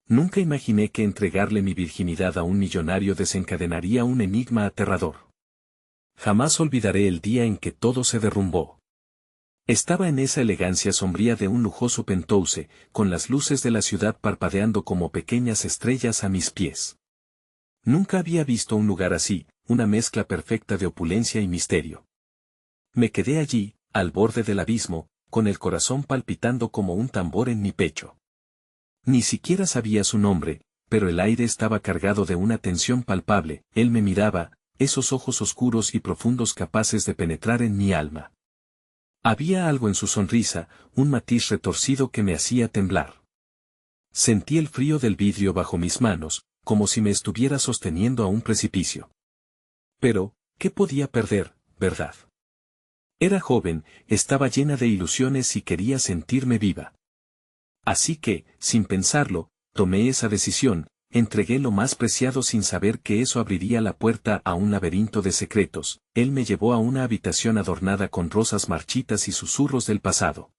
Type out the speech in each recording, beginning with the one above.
Nunca imaginé que entregarle mi virginidad a un millonario desencadenaría un enigma aterrador. Jamás olvidaré el día en que todo se derrumbó. Estaba en esa elegancia sombría de un lujoso penthouse, con las luces de la ciudad parpadeando como pequeñas estrellas a mis pies. Nunca había visto un lugar así, una mezcla perfecta de opulencia y misterio. Me quedé allí, al borde del abismo, con el corazón palpitando como un tambor en mi pecho. Ni siquiera sabía su nombre, pero el aire estaba cargado de una tensión palpable. Él me miraba, esos ojos oscuros y profundos capaces de penetrar en mi alma. Había algo en su sonrisa, un matiz retorcido que me hacía temblar. Sentí el frío del vidrio bajo mis manos, como si me estuviera sosteniendo a un precipicio. Pero, ¿qué podía perder, verdad? Era joven, estaba llena de ilusiones y quería sentirme viva. Así que, sin pensarlo, tomé esa decisión, entregué lo más preciado sin saber que eso abriría la puerta a un laberinto de secretos. Él me llevó a una habitación adornada con rosas marchitas y susurros del pasado.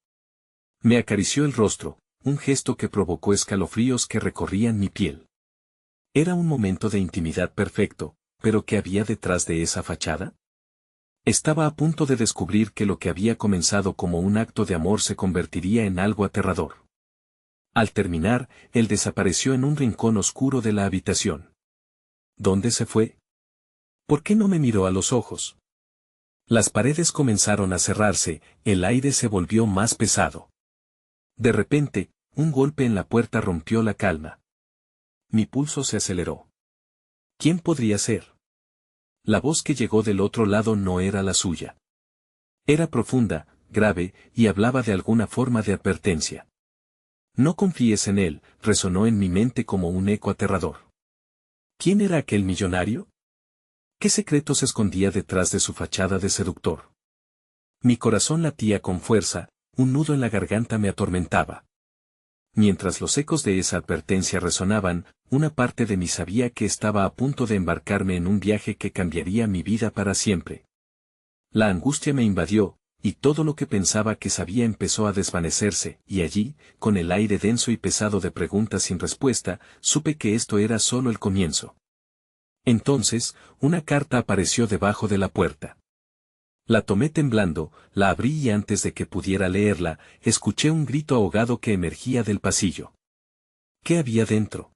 Me acarició el rostro, un gesto que provocó escalofríos que recorrían mi piel. Era un momento de intimidad perfecto, pero ¿qué había detrás de esa fachada? Estaba a punto de descubrir que lo que había comenzado como un acto de amor se convertiría en algo aterrador. Al terminar, él desapareció en un rincón oscuro de la habitación. ¿Dónde se fue? ¿Por qué no me miró a los ojos? Las paredes comenzaron a cerrarse, el aire se volvió más pesado. De repente, un golpe en la puerta rompió la calma. Mi pulso se aceleró. ¿Quién podría ser? La voz que llegó del otro lado no era la suya. Era profunda, grave, y hablaba de alguna forma de advertencia. No confíes en él, resonó en mi mente como un eco aterrador. ¿Quién era aquel millonario? ¿Qué secreto se escondía detrás de su fachada de seductor? Mi corazón latía con fuerza, un nudo en la garganta me atormentaba. Mientras los ecos de esa advertencia resonaban, una parte de mí sabía que estaba a punto de embarcarme en un viaje que cambiaría mi vida para siempre. La angustia me invadió, y todo lo que pensaba que sabía empezó a desvanecerse, y allí, con el aire denso y pesado de preguntas sin respuesta, supe que esto era solo el comienzo. Entonces, una carta apareció debajo de la puerta. La tomé temblando, la abrí y antes de que pudiera leerla, escuché un grito ahogado que emergía del pasillo. ¿Qué había dentro?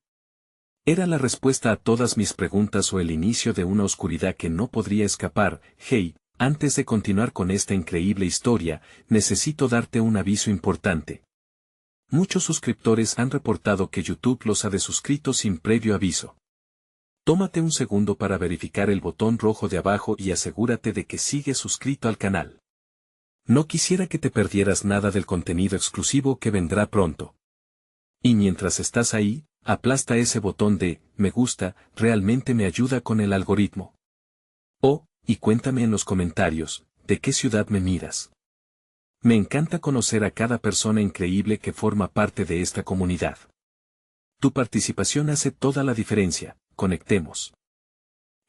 Era la respuesta a todas mis preguntas o el inicio de una oscuridad que no podría escapar. Hey, antes de continuar con esta increíble historia, necesito darte un aviso importante. Muchos suscriptores han reportado que YouTube los ha desuscrito sin previo aviso. Tómate un segundo para verificar el botón rojo de abajo y asegúrate de que sigues suscrito al canal. No quisiera que te perdieras nada del contenido exclusivo que vendrá pronto. Y mientras estás ahí, aplasta ese botón de me gusta, realmente me ayuda con el algoritmo. Oh, y cuéntame en los comentarios, ¿de qué ciudad me miras? Me encanta conocer a cada persona increíble que forma parte de esta comunidad. Tu participación hace toda la diferencia. Conectemos.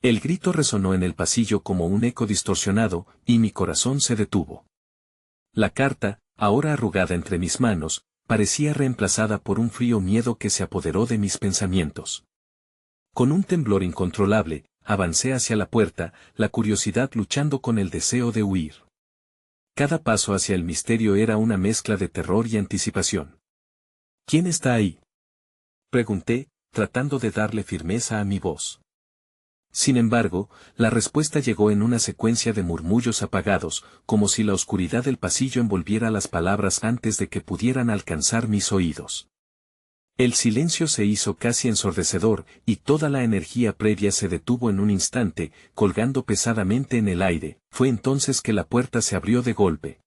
El grito resonó en el pasillo como un eco distorsionado, y mi corazón se detuvo. La carta, ahora arrugada entre mis manos, parecía reemplazada por un frío miedo que se apoderó de mis pensamientos. Con un temblor incontrolable, avancé hacia la puerta, la curiosidad luchando con el deseo de huir. Cada paso hacia el misterio era una mezcla de terror y anticipación. ¿Quién está ahí? Pregunté, tratando de darle firmeza a mi voz. Sin embargo, la respuesta llegó en una secuencia de murmullos apagados, como si la oscuridad del pasillo envolviera las palabras antes de que pudieran alcanzar mis oídos. El silencio se hizo casi ensordecedor, y toda la energía previa se detuvo en un instante, colgando pesadamente en el aire. Fue entonces que la puerta se abrió de golpe.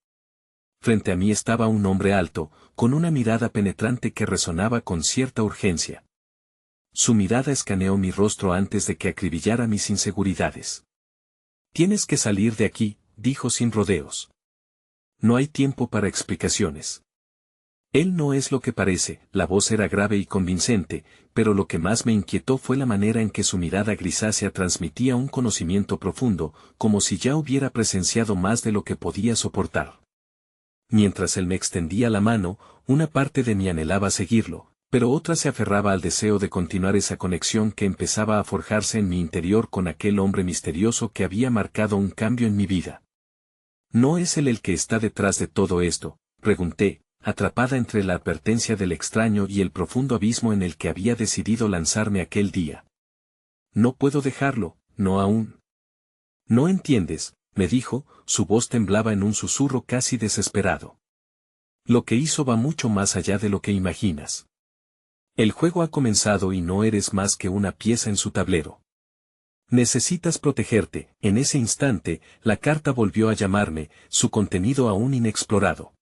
Frente a mí estaba un hombre alto, con una mirada penetrante que resonaba con cierta urgencia. Su mirada escaneó mi rostro antes de que acribillara mis inseguridades. Tienes que salir de aquí, dijo sin rodeos. No hay tiempo para explicaciones. Él no es lo que parece, la voz era grave y convincente, pero lo que más me inquietó fue la manera en que su mirada grisácea transmitía un conocimiento profundo, como si ya hubiera presenciado más de lo que podía soportar. Mientras él me extendía la mano, una parte de mí anhelaba seguirlo, Pero otra se aferraba al deseo de continuar esa conexión que empezaba a forjarse en mi interior con aquel hombre misterioso que había marcado un cambio en mi vida. ¿No es él el que está detrás de todo esto?, pregunté, atrapada entre la advertencia del extraño y el profundo abismo en el que había decidido lanzarme aquel día. No puedo dejarlo, no aún. No entiendes, me dijo, su voz temblaba en un susurro casi desesperado. Lo que hizo va mucho más allá de lo que imaginas. El juego ha comenzado y no eres más que una pieza en su tablero. Necesitas protegerte. En ese instante, la carta volvió a llamarme, su contenido aún inexplorado.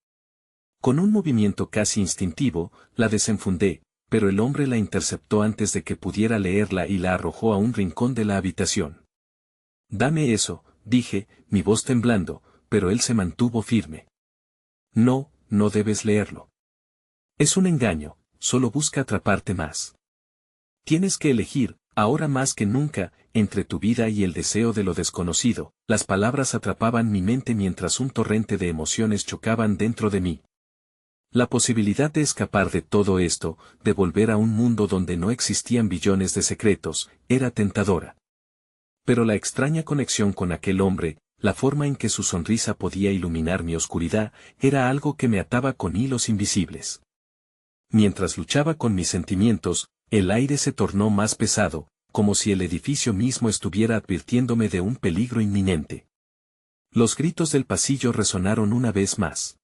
Con un movimiento casi instintivo, la desenfundé, pero el hombre la interceptó antes de que pudiera leerla y la arrojó a un rincón de la habitación. Dame eso, dije, mi voz temblando, pero él se mantuvo firme. No, no debes leerlo. Es un engaño, solo busca atraparte más. Tienes que elegir, ahora más que nunca, entre tu vida y el deseo de lo desconocido. Las palabras atrapaban mi mente mientras un torrente de emociones chocaban dentro de mí. La posibilidad de escapar de todo esto, de volver a un mundo donde no existían billones de secretos, era tentadora. Pero la extraña conexión con aquel hombre, la forma en que su sonrisa podía iluminar mi oscuridad, era algo que me ataba con hilos invisibles. Mientras luchaba con mis sentimientos, el aire se tornó más pesado, como si el edificio mismo estuviera advirtiéndome de un peligro inminente. Los gritos del pasillo resonaron una vez más.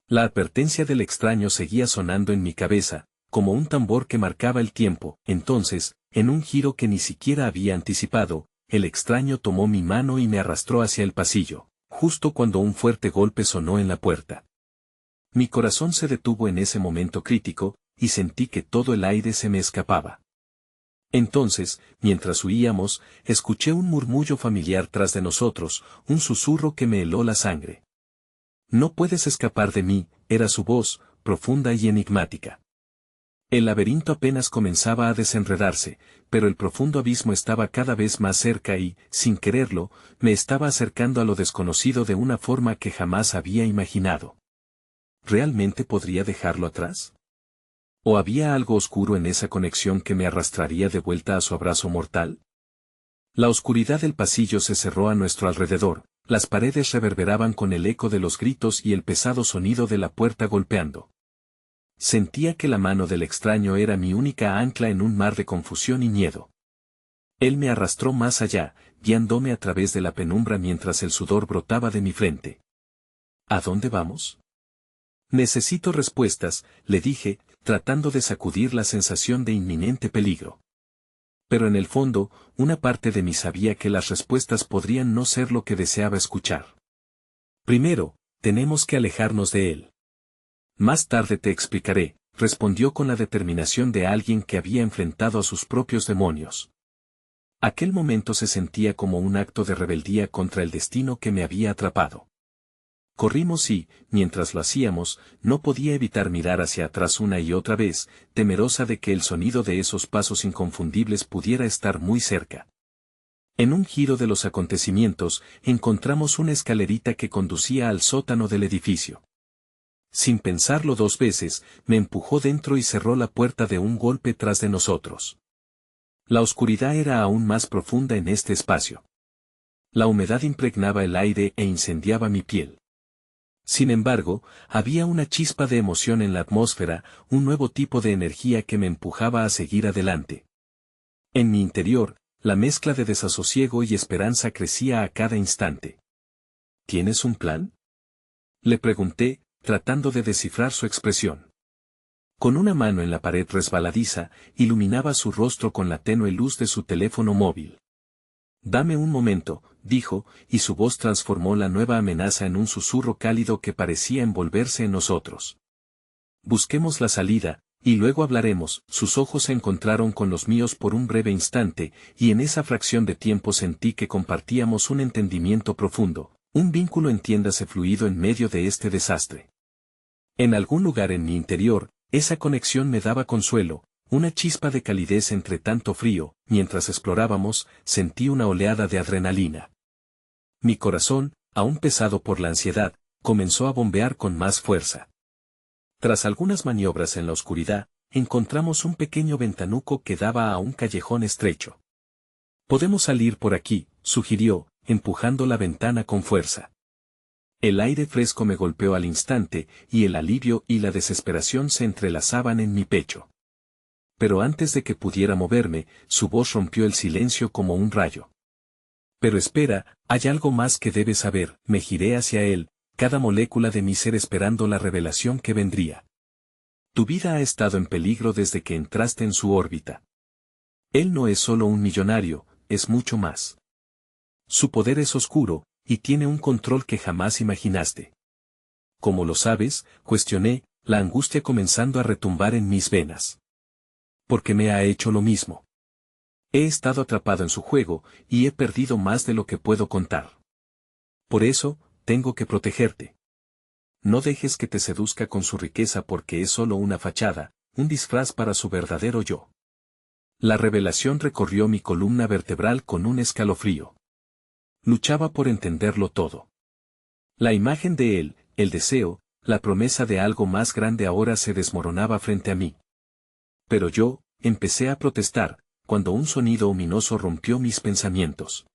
La advertencia del extraño seguía sonando en mi cabeza, como un tambor que marcaba el tiempo. Entonces, en un giro que ni siquiera había anticipado, el extraño tomó mi mano y me arrastró hacia el pasillo, justo cuando un fuerte golpe sonó en la puerta. Mi corazón se detuvo en ese momento crítico, y sentí que todo el aire se me escapaba. Entonces, mientras huíamos, escuché un murmullo familiar tras de nosotros, un susurro que me heló la sangre. No puedes escapar de mí, era su voz, profunda y enigmática. El laberinto apenas comenzaba a desenredarse, pero el profundo abismo estaba cada vez más cerca y, sin quererlo, me estaba acercando a lo desconocido de una forma que jamás había imaginado. ¿Realmente podría dejarlo atrás? ¿O había algo oscuro en esa conexión que me arrastraría de vuelta a su abrazo mortal? La oscuridad del pasillo se cerró a nuestro alrededor, las paredes reverberaban con el eco de los gritos y el pesado sonido de la puerta golpeando. Sentía que la mano del extraño era mi única ancla en un mar de confusión y miedo. Él me arrastró más allá, guiándome a través de la penumbra mientras el sudor brotaba de mi frente. ¿A dónde vamos? Necesito respuestas, le dije, tratando de sacudir la sensación de inminente peligro. Pero en el fondo, una parte de mí sabía que las respuestas podrían no ser lo que deseaba escuchar. Primero, tenemos que alejarnos de él. Más tarde te explicaré, respondió con la determinación de alguien que había enfrentado a sus propios demonios. Aquel momento se sentía como un acto de rebeldía contra el destino que me había atrapado. Corrimos y, mientras lo hacíamos, no podía evitar mirar hacia atrás una y otra vez, temerosa de que el sonido de esos pasos inconfundibles pudiera estar muy cerca. En un giro de los acontecimientos, encontramos una escalerita que conducía al sótano del edificio. Sin pensarlo dos veces, me empujó dentro y cerró la puerta de un golpe tras de nosotros. La oscuridad era aún más profunda en este espacio. La humedad impregnaba el aire e incendiaba mi piel. Sin embargo, había una chispa de emoción en la atmósfera, un nuevo tipo de energía que me empujaba a seguir adelante. En mi interior, la mezcla de desasosiego y esperanza crecía a cada instante. ¿Tienes un plan?, le pregunté, tratando de descifrar su expresión. Con una mano en la pared resbaladiza, iluminaba su rostro con la tenue luz de su teléfono móvil. Dame un momento, dijo, y su voz transformó la nueva amenaza en un susurro cálido que parecía envolverse en nosotros. Busquemos la salida, y luego hablaremos. Sus ojos se encontraron con los míos por un breve instante, y en esa fracción de tiempo sentí que compartíamos un entendimiento profundo, un vínculo entiéndase fluido en medio de este desastre. En algún lugar en mi interior, esa conexión me daba consuelo, una chispa de calidez entre tanto frío. Mientras explorábamos, sentí una oleada de adrenalina. Mi corazón, aún pesado por la ansiedad, comenzó a bombear con más fuerza. Tras algunas maniobras en la oscuridad, encontramos un pequeño ventanuco que daba a un callejón estrecho. Podemos salir por aquí, sugirió, empujando la ventana con fuerza. El aire fresco me golpeó al instante, y el alivio y la desesperación se entrelazaban en mi pecho. Pero antes de que pudiera moverme, su voz rompió el silencio como un rayo. Pero espera, hay algo más que debes saber. Me giré hacia él, cada molécula de mi ser esperando la revelación que vendría. Tu vida ha estado en peligro desde que entraste en su órbita. Él no es solo un millonario, es mucho más. Su poder es oscuro, y tiene un control que jamás imaginaste. ¿Cómo lo sabes?, cuestioné, la angustia comenzando a retumbar en mis venas. Porque me ha hecho lo mismo. He estado atrapado en su juego, y he perdido más de lo que puedo contar. Por eso, tengo que protegerte. No dejes que te seduzca con su riqueza porque es solo una fachada, un disfraz para su verdadero yo. La revelación recorrió mi columna vertebral con un escalofrío. Luchaba por entenderlo todo. La imagen de él, el deseo, la promesa de algo más grande ahora se desmoronaba frente a mí. Pero yo, empecé a protestar, cuando un sonido ominoso rompió mis pensamientos.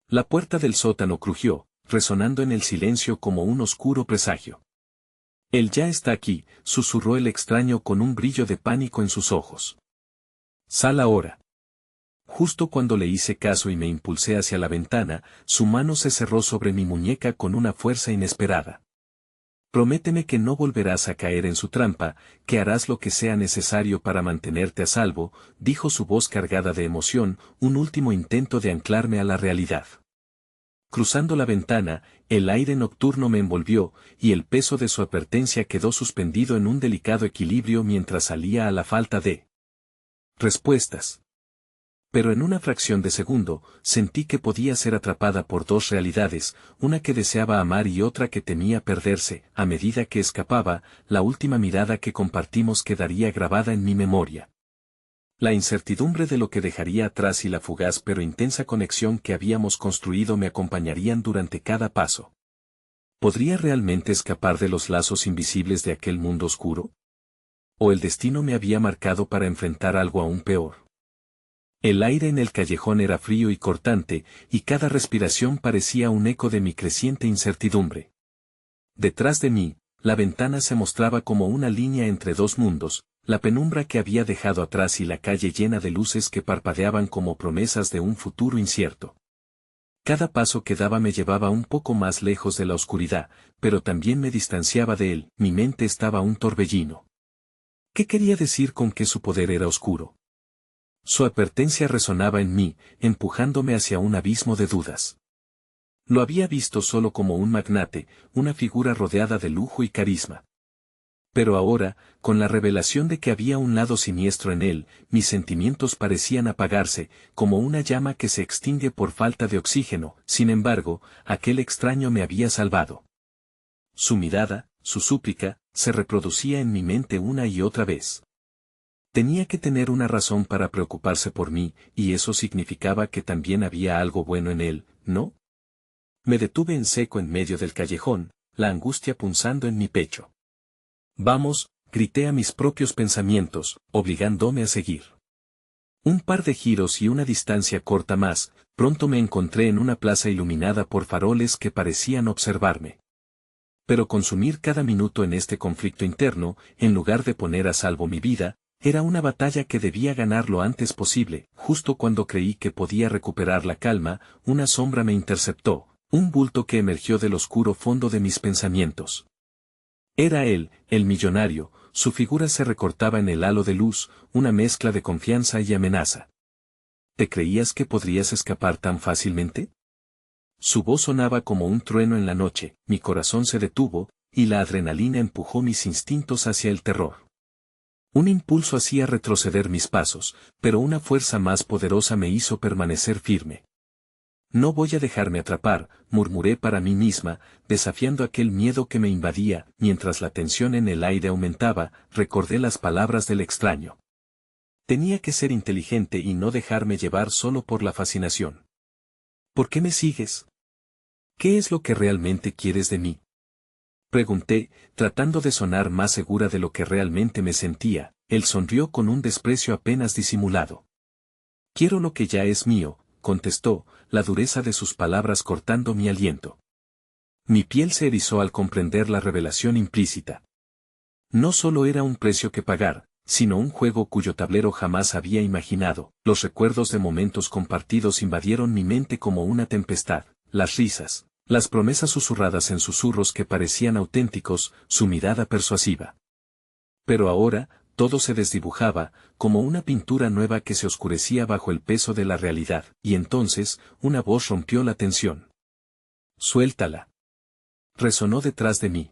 La puerta del sótano crujió, resonando en el silencio como un oscuro presagio. Él ya está aquí, susurró el extraño con un brillo de pánico en sus ojos. Sal ahora. Justo cuando le hice caso y me impulsé hacia la ventana, su mano se cerró sobre mi muñeca con una fuerza inesperada. Prométeme que no volverás a caer en su trampa, que harás lo que sea necesario para mantenerte a salvo, dijo su voz cargada de emoción, un último intento de anclarme a la realidad. Cruzando la ventana, el aire nocturno me envolvió, y el peso de su advertencia quedó suspendido en un delicado equilibrio mientras salía a la falta de respuestas. Pero en una fracción de segundo, sentí que podía ser atrapada por dos realidades, una que deseaba amar y otra que temía perderse. A medida que escapaba, la última mirada que compartimos quedaría grabada en mi memoria. La incertidumbre de lo que dejaría atrás y la fugaz pero intensa conexión que habíamos construido me acompañarían durante cada paso. ¿Podría realmente escapar de los lazos invisibles de aquel mundo oscuro? ¿O el destino me había marcado para enfrentar algo aún peor? El aire en el callejón era frío y cortante, y cada respiración parecía un eco de mi creciente incertidumbre. Detrás de mí, la ventana se mostraba como una línea entre dos mundos, la penumbra que había dejado atrás y la calle llena de luces que parpadeaban como promesas de un futuro incierto. Cada paso que daba me llevaba un poco más lejos de la oscuridad, pero también me distanciaba de él. Mi mente estaba un torbellino. ¿Qué quería decir con que su poder era oscuro? Su advertencia resonaba en mí, empujándome hacia un abismo de dudas. Lo había visto solo como un magnate, una figura rodeada de lujo y carisma. Pero ahora, con la revelación de que había un lado siniestro en él, mis sentimientos parecían apagarse, como una llama que se extingue por falta de oxígeno. Sin embargo, aquel extraño me había salvado. Su mirada, su súplica, se reproducía en mi mente una y otra vez. Tenía que tener una razón para preocuparse por mí, y eso significaba que también había algo bueno en él, ¿no? Me detuve en seco en medio del callejón, la angustia punzando en mi pecho. Vamos, grité a mis propios pensamientos, obligándome a seguir. Un par de giros y una distancia corta más, pronto me encontré en una plaza iluminada por faroles que parecían observarme. Pero consumir cada minuto en este conflicto interno, en lugar de poner a salvo mi vida, era una batalla que debía ganar lo antes posible. Justo cuando creí que podía recuperar la calma, una sombra me interceptó, un bulto que emergió del oscuro fondo de mis pensamientos. Era él, el millonario, su figura se recortaba en el halo de luz, una mezcla de confianza y amenaza. ¿Te creías que podrías escapar tan fácilmente? Su voz sonaba como un trueno en la noche, mi corazón se detuvo, y la adrenalina empujó mis instintos hacia el terror. Un impulso hacía retroceder mis pasos, pero una fuerza más poderosa me hizo permanecer firme. No voy a dejarme atrapar, murmuré para mí misma, desafiando aquel miedo que me invadía. Mientras la tensión en el aire aumentaba, recordé las palabras del extraño. Tenía que ser inteligente y no dejarme llevar solo por la fascinación. ¿Por qué me sigues? ¿Qué es lo que realmente quieres de mí? Pregunté, tratando de sonar más segura de lo que realmente me sentía. él sonrió con un desprecio apenas disimulado. Quiero lo que ya es mío, contestó, la dureza de sus palabras cortando mi aliento. Mi piel se erizó al comprender la revelación implícita. No solo era un precio que pagar, sino un juego cuyo tablero jamás había imaginado. Los recuerdos de momentos compartidos invadieron mi mente como una tempestad, las risas, las promesas susurradas en susurros que parecían auténticos, su mirada persuasiva. Pero ahora, todo se desdibujaba, como una pintura nueva que se oscurecía bajo el peso de la realidad, y entonces, una voz rompió la tensión. «Suéltala», resonó detrás de mí.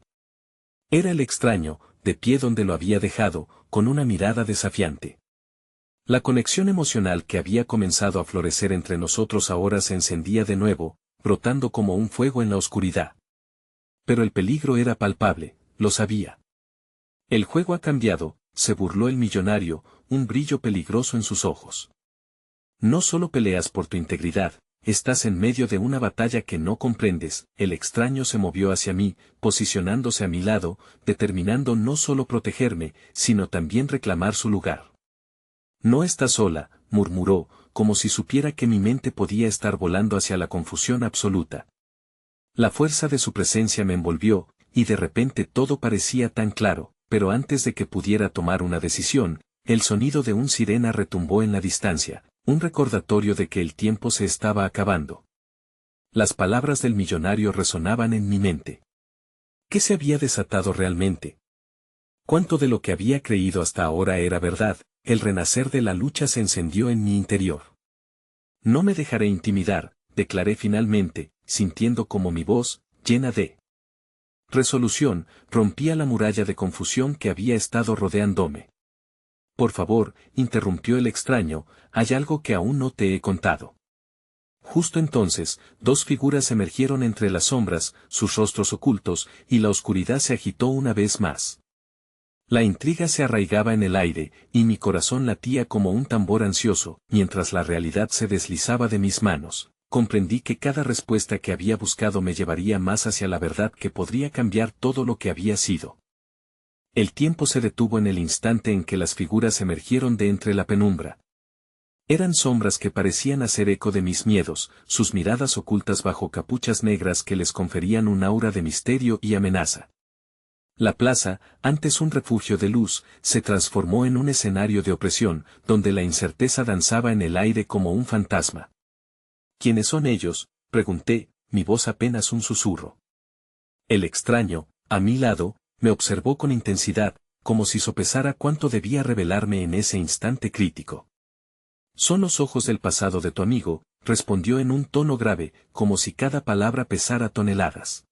Era el extraño, de pie donde lo había dejado, con una mirada desafiante. La conexión emocional que había comenzado a florecer entre nosotros ahora se encendía de nuevo, brotando como un fuego en la oscuridad. Pero el peligro era palpable, lo sabía. El juego ha cambiado, se burló el millonario, un brillo peligroso en sus ojos. No solo peleas por tu integridad, estás en medio de una batalla que no comprendes. El extraño se movió hacia mí, posicionándose a mi lado, determinando no solo protegerme, sino también reclamar su lugar. No estás sola, murmuró, como si supiera que mi mente podía estar volando hacia la confusión absoluta. La fuerza de su presencia me envolvió, y de repente todo parecía tan claro, pero antes de que pudiera tomar una decisión, el sonido de un sirena retumbó en la distancia, un recordatorio de que el tiempo se estaba acabando. Las palabras del millonario resonaban en mi mente. ¿Qué se había desatado realmente? ¿Cuánto de lo que había creído hasta ahora era verdad? El renacer de la lucha se encendió en mi interior. No me dejaré intimidar, declaré finalmente, sintiendo como mi voz, llena de resolución, rompía la muralla de confusión que había estado rodeándome. Por favor, interrumpió el extraño, hay algo que aún no te he contado. Justo entonces, dos figuras emergieron entre las sombras, sus rostros ocultos, y la oscuridad se agitó una vez más. La intriga se arraigaba en el aire, y mi corazón latía como un tambor ansioso, mientras la realidad se deslizaba de mis manos. Comprendí que cada respuesta que había buscado me llevaría más hacia la verdad que podría cambiar todo lo que había sido. El tiempo se detuvo en el instante en que las figuras emergieron de entre la penumbra. Eran sombras que parecían hacer eco de mis miedos, sus miradas ocultas bajo capuchas negras que les conferían un aura de misterio y amenaza. La plaza, antes un refugio de luz, se transformó en un escenario de opresión, donde la incerteza danzaba en el aire como un fantasma. ¿Quiénes son ellos?, pregunté, mi voz apenas un susurro. El extraño, a mi lado, me observó con intensidad, como si sopesara cuánto debía revelarme en ese instante crítico. Son los ojos del pasado de tu amigo, respondió en un tono grave, como si cada palabra pesara toneladas.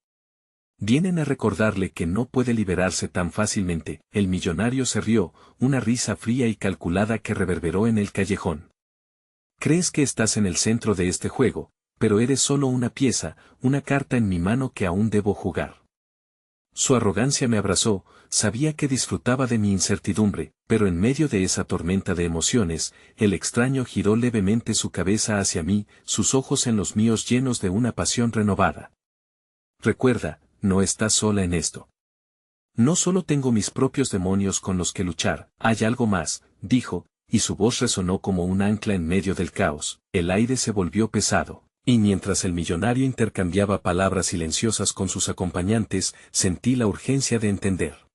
Vienen a recordarle que no puede liberarse tan fácilmente. El millonario se rió, una risa fría y calculada que reverberó en el callejón. Crees que estás en el centro de este juego, pero eres solo una pieza, una carta en mi mano que aún debo jugar. Su arrogancia me abrazó, sabía que disfrutaba de mi incertidumbre, pero en medio de esa tormenta de emociones, el extraño giró levemente su cabeza hacia mí, sus ojos en los míos llenos de una pasión renovada. Recuerda, no estás sola en esto. No solo tengo mis propios demonios con los que luchar, hay algo más, dijo, y su voz resonó como un ancla en medio del caos. El aire se volvió pesado, y mientras el millonario intercambiaba palabras silenciosas con sus acompañantes, sentí la urgencia de entender.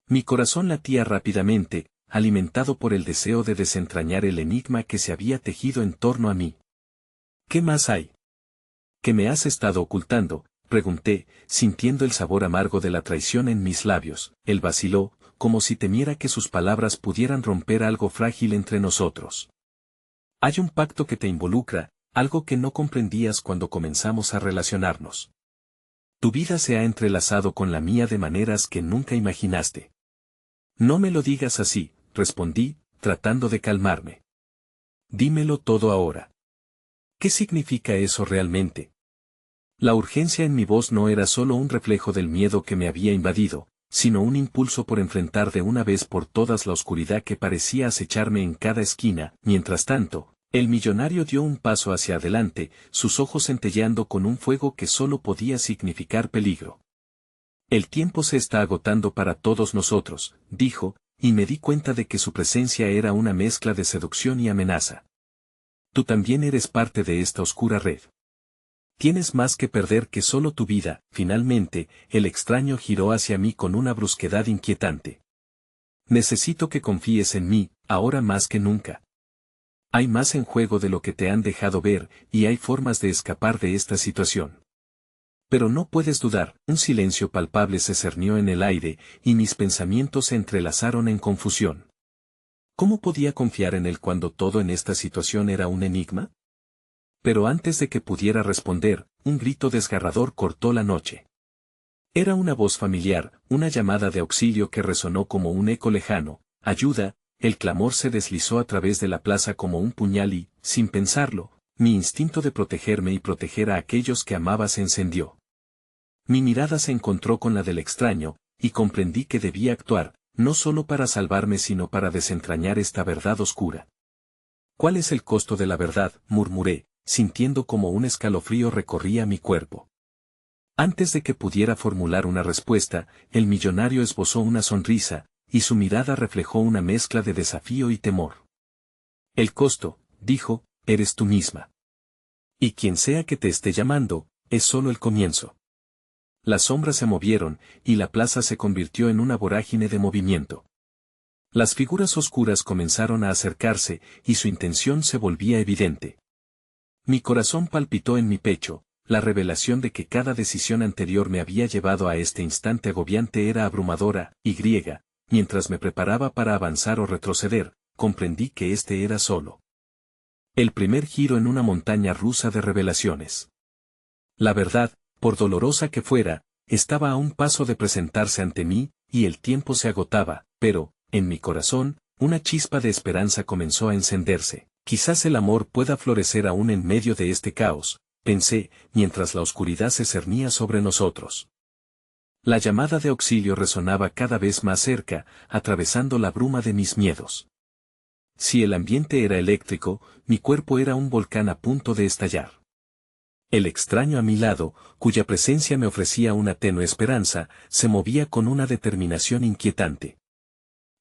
Mi corazón latía rápidamente, alimentado por el deseo de desentrañar el enigma que se había tejido en torno a mí. ¿Qué más hay? ¿Qué me has estado ocultando?, pregunté, sintiendo el sabor amargo de la traición en mis labios. Él vaciló, como si temiera que sus palabras pudieran romper algo frágil entre nosotros. Hay un pacto que te involucra, algo que no comprendías cuando comenzamos a relacionarnos. Tu vida se ha entrelazado con la mía de maneras que nunca imaginaste. No me lo digas así, respondí, tratando de calmarme. Dímelo todo ahora. ¿Qué significa eso realmente? La urgencia en mi voz no era solo un reflejo del miedo que me había invadido, sino un impulso por enfrentar de una vez por todas la oscuridad que parecía acecharme en cada esquina. Mientras tanto, el millonario dio un paso hacia adelante, sus ojos centelleando con un fuego que solo podía significar peligro. El tiempo se está agotando para todos nosotros, dijo, y me di cuenta de que su presencia era una mezcla de seducción y amenaza. Tú también eres parte de esta oscura red. Tienes más que perder que solo tu vida. Finalmente, el extraño giró hacia mí con una brusquedad inquietante. Necesito que confíes en mí, ahora más que nunca. Hay más en juego de lo que te han dejado ver, y hay formas de escapar de esta situación. Pero no puedes dudar, un silencio palpable se cernió en el aire, y mis pensamientos se entrelazaron en confusión. ¿Cómo podía confiar en él cuando todo en esta situación era un enigma? Pero antes de que pudiera responder, un grito desgarrador cortó la noche. Era una voz familiar, una llamada de auxilio que resonó como un eco lejano. ¡Ayuda! El clamor se deslizó a través de la plaza como un puñal y, sin pensarlo, mi instinto de protegerme y proteger a aquellos que amaba se encendió. Mi mirada se encontró con la del extraño, y comprendí que debía actuar, no solo para salvarme sino para desentrañar esta verdad oscura. ¿Cuál es el costo de la verdad?, murmuré, sintiendo como un escalofrío recorría mi cuerpo. Antes de que pudiera formular una respuesta, el millonario esbozó una sonrisa, y su mirada reflejó una mezcla de desafío y temor. El costo, dijo, eres tú misma. Y quien sea que te esté llamando, es solo el comienzo. Las sombras se movieron, y la plaza se convirtió en una vorágine de movimiento. Las figuras oscuras comenzaron a acercarse, y su intención se volvía evidente. Mi corazón palpitó en mi pecho, la revelación de que cada decisión anterior me había llevado a este instante agobiante era abrumadora, y mientras me preparaba para avanzar o retroceder, comprendí que este era solo el primer giro en una montaña rusa de revelaciones. La verdad, por dolorosa que fuera, estaba a un paso de presentarse ante mí, y el tiempo se agotaba, pero, en mi corazón, una chispa de esperanza comenzó a encenderse. Quizás el amor pueda florecer aún en medio de este caos, pensé, mientras la oscuridad se cernía sobre nosotros. La llamada de auxilio resonaba cada vez más cerca, atravesando la bruma de mis miedos. Si el ambiente era eléctrico, mi cuerpo era un volcán a punto de estallar. El extraño a mi lado, cuya presencia me ofrecía una tenue esperanza, se movía con una determinación inquietante.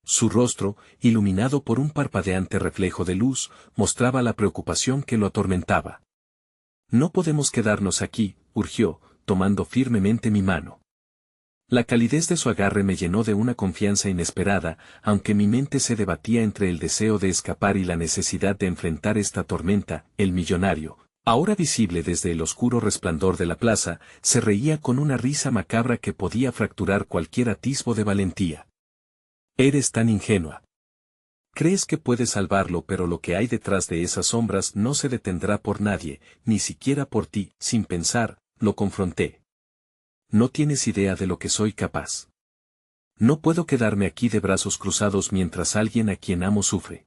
Su rostro, iluminado por un parpadeante reflejo de luz, mostraba la preocupación que lo atormentaba. No podemos quedarnos aquí, urgió, tomando firmemente mi mano. La calidez de su agarre me llenó de una confianza inesperada, aunque mi mente se debatía entre el deseo de escapar y la necesidad de enfrentar esta tormenta. El millonario, ahora visible desde el oscuro resplandor de la plaza, se reía con una risa macabra que podía fracturar cualquier atisbo de valentía. Eres tan ingenua. Crees que puedes salvarlo, pero lo que hay detrás de esas sombras no se detendrá por nadie, ni siquiera por ti. Sin pensar, lo confronté. No tienes idea de lo que soy capaz. No puedo quedarme aquí de brazos cruzados mientras alguien a quien amo sufre.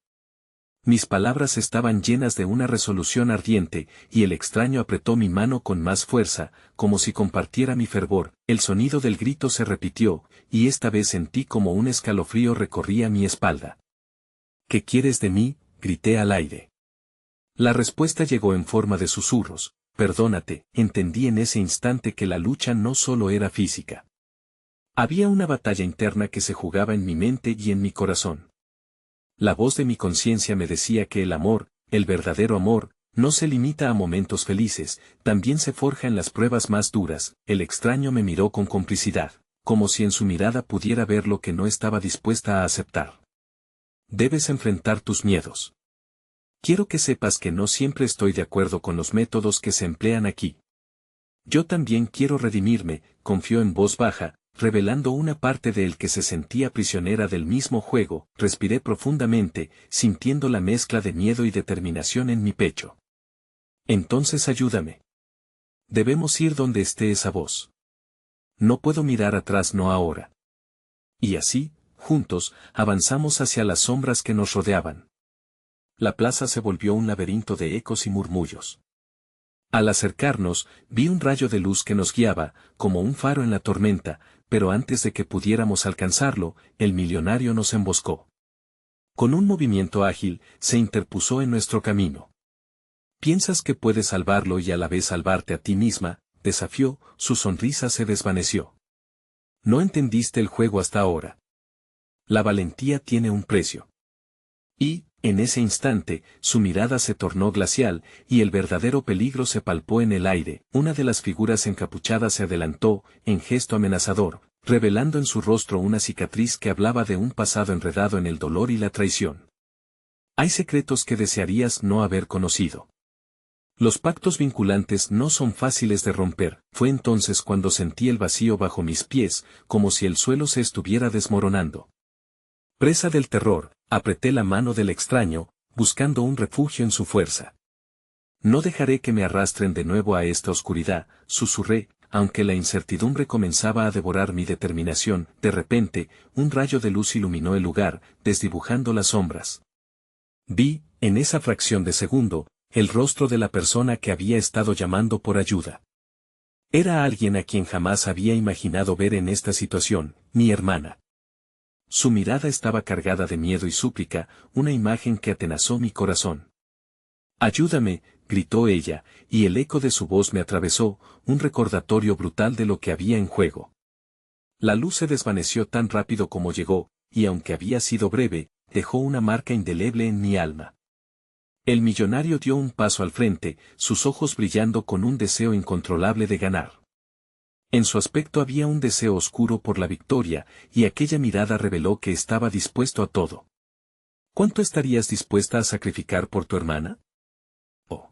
Mis palabras estaban llenas de una resolución ardiente, y el extraño apretó mi mano con más fuerza, como si compartiera mi fervor. El sonido del grito se repitió, y esta vez sentí como un escalofrío recorría mi espalda. ¿Qué quieres de mí?, grité al aire. La respuesta llegó en forma de susurros. Perdónate. Entendí en ese instante que la lucha no solo era física. Había una batalla interna que se jugaba en mi mente y en mi corazón. La voz de mi conciencia me decía que el amor, el verdadero amor, no se limita a momentos felices, también se forja en las pruebas más duras. El extraño me miró con complicidad, como si en su mirada pudiera ver lo que no estaba dispuesta a aceptar. Debes enfrentar tus miedos. Quiero que sepas que no siempre estoy de acuerdo con los métodos que se emplean aquí. Yo también quiero redimirme, confió en voz baja, revelando una parte de él que se sentía prisionera del mismo juego. Respiré profundamente, sintiendo la mezcla de miedo y determinación en mi pecho. Entonces ayúdame. Debemos ir donde esté esa voz. No puedo mirar atrás, no ahora. Y así, juntos, avanzamos hacia las sombras que nos rodeaban. La plaza se volvió un laberinto de ecos y murmullos. Al acercarnos, vi un rayo de luz que nos guiaba, como un faro en la tormenta, pero antes de que pudiéramos alcanzarlo, el millonario nos emboscó. Con un movimiento ágil, se interpuso en nuestro camino. ¿Piensas que puedes salvarlo y a la vez salvarte a ti misma?, desafió. Su sonrisa se desvaneció. No entendiste el juego hasta ahora. La valentía tiene un precio. Y, en ese instante, su mirada se tornó glacial, y el verdadero peligro se palpó en el aire. Una de las figuras encapuchadas se adelantó, en gesto amenazador, revelando en su rostro una cicatriz que hablaba de un pasado enredado en el dolor y la traición. Hay secretos que desearías no haber conocido. Los pactos vinculantes no son fáciles de romper. Fue entonces cuando sentí el vacío bajo mis pies, como si el suelo se estuviera desmoronando. Presa del terror, apreté la mano del extraño, buscando un refugio en su fuerza. No dejaré que me arrastren de nuevo a esta oscuridad, susurré, aunque la incertidumbre comenzaba a devorar mi determinación. De repente, un rayo de luz iluminó el lugar, desdibujando las sombras. Vi, en esa fracción de segundo, el rostro de la persona que había estado llamando por ayuda. Era alguien a quien jamás había imaginado ver en esta situación, mi hermana. Su mirada estaba cargada de miedo y súplica, una imagen que atenazó mi corazón. «Ayúdame», gritó ella, y el eco de su voz me atravesó, un recordatorio brutal de lo que había en juego. La luz se desvaneció tan rápido como llegó, y aunque había sido breve, dejó una marca indeleble en mi alma. El millonario dio un paso al frente, sus ojos brillando con un deseo incontrolable de ganar. En su aspecto había un deseo oscuro por la victoria, y aquella mirada reveló que estaba dispuesto a todo. ¿Cuánto estarías dispuesta a sacrificar por tu hermana? ¿O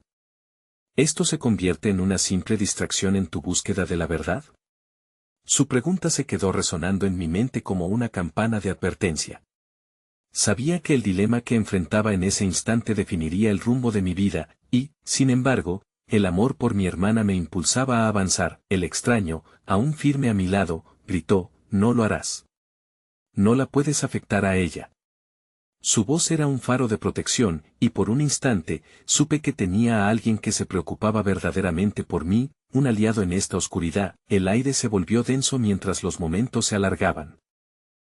esto se convierte en una simple distracción en tu búsqueda de la verdad? Su pregunta se quedó resonando en mi mente como una campana de advertencia. Sabía que el dilema que enfrentaba en ese instante definiría el rumbo de mi vida, y, sin embargo, el amor por mi hermana me impulsaba a avanzar. El extraño, aún firme a mi lado, gritó, «No lo harás. No la puedes afectar a ella». Su voz era un faro de protección, y por un instante, supe que tenía a alguien que se preocupaba verdaderamente por mí, un aliado en esta oscuridad. El aire se volvió denso mientras los momentos se alargaban.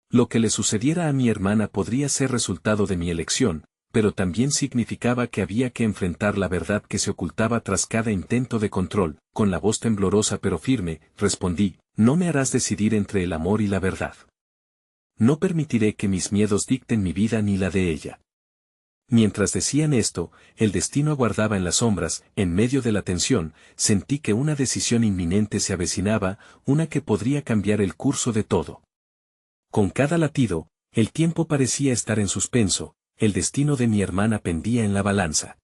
Lo que le sucediera a mi hermana podría ser resultado de mi elección, pero también significaba que había que enfrentar la verdad que se ocultaba tras cada intento de control. Con la voz temblorosa pero firme, respondí, «No me harás decidir entre el amor y la verdad. No permitiré que mis miedos dicten mi vida ni la de ella». Mientras decían esto, el destino aguardaba en las sombras. En medio de la tensión, sentí que una decisión inminente se avecinaba, una que podría cambiar el curso de todo. Con cada latido, el tiempo parecía estar en suspenso, el destino de mi hermana pendía en la balanza.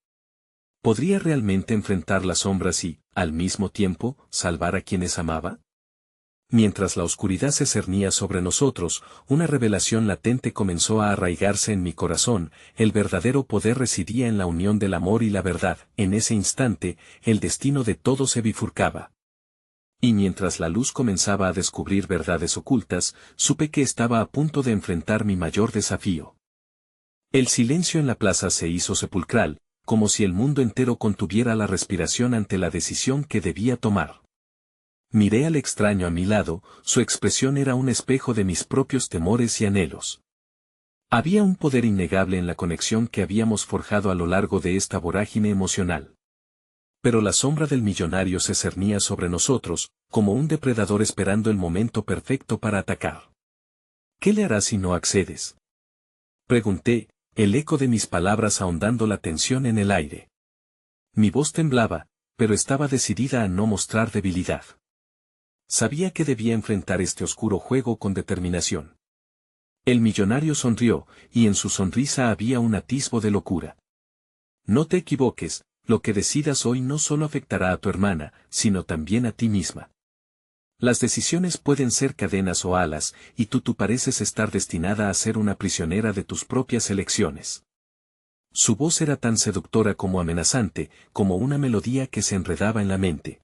¿Podría realmente enfrentar las sombras y, al mismo tiempo, salvar a quienes amaba? Mientras la oscuridad se cernía sobre nosotros, una revelación latente comenzó a arraigarse en mi corazón. El verdadero poder residía en la unión del amor y la verdad. En ese instante, el destino de todo se bifurcaba. Y mientras la luz comenzaba a descubrir verdades ocultas, supe que estaba a punto de enfrentar mi mayor desafío. El silencio en la plaza se hizo sepulcral, como si el mundo entero contuviera la respiración ante la decisión que debía tomar. Miré al extraño a mi lado, su expresión era un espejo de mis propios temores y anhelos. Había un poder innegable en la conexión que habíamos forjado a lo largo de esta vorágine emocional. Pero la sombra del millonario se cernía sobre nosotros, como un depredador esperando el momento perfecto para atacar. ¿Qué le harás si no accedes?, pregunté, el eco de mis palabras ahondando la tensión en el aire. Mi voz temblaba, pero estaba decidida a no mostrar debilidad. Sabía que debía enfrentar este oscuro juego con determinación. El millonario sonrió, y en su sonrisa había un atisbo de locura. «No te equivoques, lo que decidas hoy no solo afectará a tu hermana, sino también a ti misma. Las decisiones pueden ser cadenas o alas, y tú pareces estar destinada a ser una prisionera de tus propias elecciones». Su voz era tan seductora como amenazante, como una melodía que se enredaba en la mente.